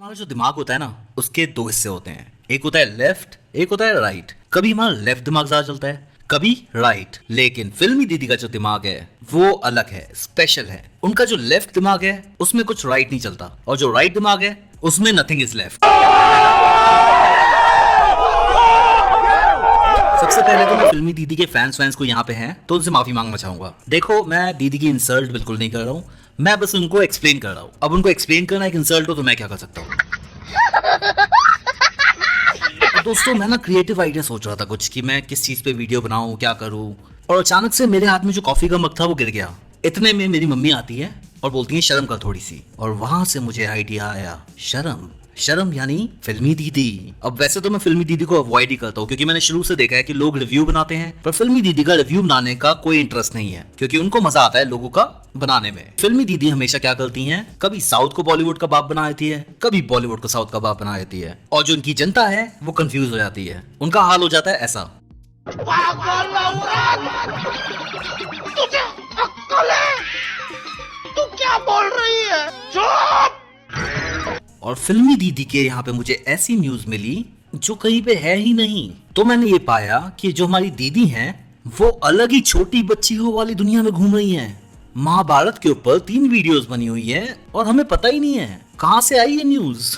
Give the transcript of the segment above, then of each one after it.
हमारा जो दिमाग होता है ना, उसके दो हिस्से होते हैं। एक होता है लेफ्ट, एक होता है राइट। कभी हमारा लेफ्ट दिमाग ज्यादा चलता है, कभी राइट। लेकिन फिल्मी दीदी का जो दिमाग है वो अलग है, स्पेशल है। उनका जो लेफ्ट दिमाग है उसमें कुछ राइट नहीं चलता, और जो राइट दिमाग है उसमें नथिंग इज लेफ्ट। सबसे पहले तो मैं फिल्मी दीदी के फैंस को यहाँ पे हैं तो उनसे माफी मांगना चाहूंगा। देखो, मैं दीदी की इंसल्ट बिल्कुल नहीं कर रहा हूँ, मैं बस उनको एक्सप्लेन कर रहा हूँ। अब उनको एक्सप्लेन करना एक इंसल्ट हो तो मैं क्या कर सकता हूँ। तो दोस्तों, मैं ना क्रिएटिव आइडिया सोच रहा था कुछ कि मैं किस चीज पे वीडियो बनाऊं, क्या करूं, और अचानक से मेरे हाथ में जो कॉफी का मग था वो गिर गया। इतने में मेरी मम्मी आती है और बोलती है शर्म कर थोड़ी सी, और वहां से मुझे आइडिया आया, शर्म। शर्म यानी फिल्मी दीदी। अब वैसे तो मैं फिल्मी दीदी को अवॉइड ही करता हूँ, क्योंकि मैंने शुरू से देखा है कि लोग रिव्यू बनाते हैं, पर फिल्मी दीदी का रिव्यू बनाने का कोई इंटरेस्ट नहीं है, क्योंकि उनको मजा आता है लोगों का बनाने में। फिल्मी दीदी हमेशा क्या करती हैं, कभी साउथ को बॉलीवुड का बाप बना देती है, कभी बॉलीवुड को साउथ का बाप बना देती है, और जो उनकी जनता है वो कंफ्यूज हो जाती है। उनका हाल हो जाता है ऐसा। तुझे अक्ल है? तू क्या बोल रही है? चुप! और फिल्मी दीदी के यहाँ पे मुझे ऐसी न्यूज मिली जो कहीं पे है ही नहीं। तो मैंने ये पाया कि जो हमारी दीदी हैं वो अलग ही छोटी बच्ची हो वाली दुनिया में घूम रही हैं। महाभारत के ऊपर 3 वीडियोस बनी हुई है और हमें पता ही नहीं है कहाँ से आई ये न्यूज।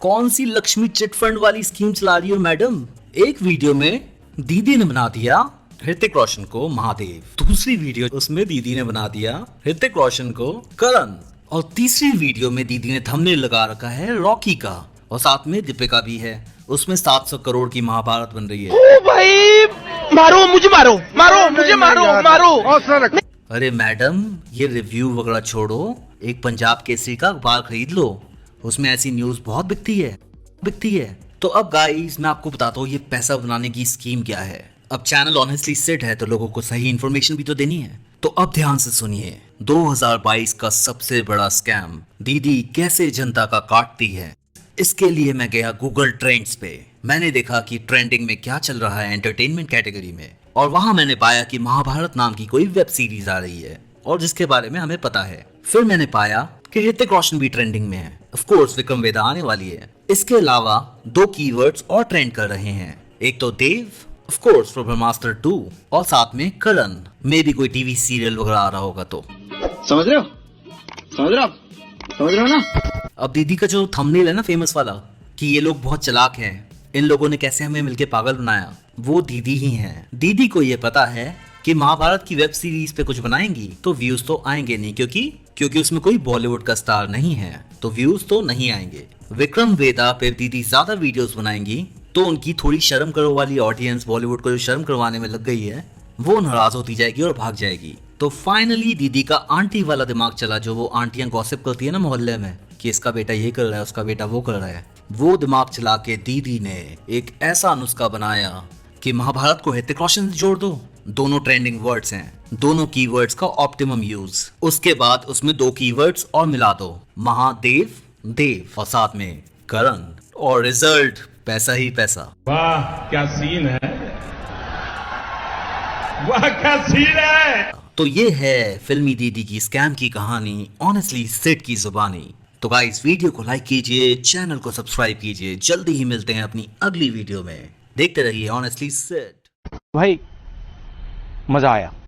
कौन सी लक्ष्मी चिट फंड वाली स्कीम चला रही हो मैडम? एक वीडियो में दीदी ने बना दिया ऋतिक रोशन को महादेव, दूसरी वीडियो उसमें दीदी ने बना दिया ऋतिक रोशन को करण, और तीसरी वीडियो में दीदी ने थंबनेल लगा रखा है रॉकी का, और साथ में दीपिका भी है। उसमें 700 करोड़ की महाभारत बन रही है। ओ भाई, मारो मुझे, मारो मारो मुझे, मारो मारो। अरे मैडम, ये रिव्यू वगैरह छोड़ो, एक पंजाब केसरी का अखबार खरीद लो, उसमें ऐसी न्यूज बहुत बिकती है। तो अब गाइस, मैं आपको बताता हूँ ये पैसा बनाने की स्कीम क्या है। अब चैनल ऑनेस्टली सेट है तो लोगों को सही इन्फॉर्मेशन भी तो देनी है। तो अब ध्यान से सुनिए, 2022 का सबसे बड़ा स्कैम दीदी कैसे जनता का काटती है। इसके लिए मैं गया गूगल ट्रेंड्स पे। मैंने देखा कि ट्रेंडिंग में क्या चल रहा है एंटरटेनमेंट कैटेगरी में, और वहां मैंने पाया कि महाभारत नाम की कोई वेब सीरीज आ रही है और जिसके बारे में हमें पता है। फिर मैंने पाया कि ऋतिक रोशन भी ट्रेंडिंग में है, ऑफ कोर्स विक्रम वेदा आने वाली है। इसके अलावा 2 कीवर्ड्स और ट्रेंड कर रहे हैं, एक तो देव ऑफ कोर्स फ्रॉम ब्रह्मास्त्र 2, और साथ में करण में भी कोई टीवी सीरियल वगैरह आ रहा होगा। तो समझ रहे हो ना? अब दीदी का जो थंबनेल है ना फेमस वाला, कि ये लोग बहुत चालाक हैं, इन लोगों ने कैसे हमें मिलके पागल बनाया, वो दीदी ही हैं। दीदी को ये पता है कि महाभारत की वेब सीरीज पे कुछ बनाएंगी तो व्यूज तो आएंगे नहीं, क्योंकि उसमें कोई बॉलीवुड का स्टार नहीं है, तो व्यूज तो नहीं आएंगे। विक्रम वेदा पे दीदी ज्यादा वीडियोस बनाएंगी तो उनकी थोड़ी शर्म करो वाली ऑडियंस, बॉलीवुड को जो शर्म करवाने में लग गई है, वो नाराज होती जाएगी और भाग जाएगी। तो फाइनली दीदी का आंटी वाला दिमाग चला, जो वो आंटियां गॉसिप करती है ना मोहल्ले में कि इसका बेटा ये कर रहा है, उसका बेटा वो कर रहा है, वो दिमाग चला के दीदी ने एक ऐसा नुस्खा बनाया कि महाभारत को ऋतिक रोशन से जोड़ दो। दोनों ट्रेंडिंग वर्ड्स हैं, दोनों कीवर्ड्स का ऑप्टिमम यूज। उसके बाद उसमें 2 कीवर्ड्स और मिला दो, महादेव देव, और साथ में करण, और रिजल्ट पैसा ही पैसा। वाह क्या सीन है, वाह क्या सीन है। तो ये है फिल्मी दीदी की स्कैम की कहानी, ऑनेस्टली सेट की जुबानी। तो गाइस, वीडियो को लाइक कीजिए, चैनल को सब्सक्राइब कीजिए। जल्दी ही मिलते हैं अपनी अगली वीडियो में। देखते रहिए ऑनेस्टली सेट। भाई मजा आया।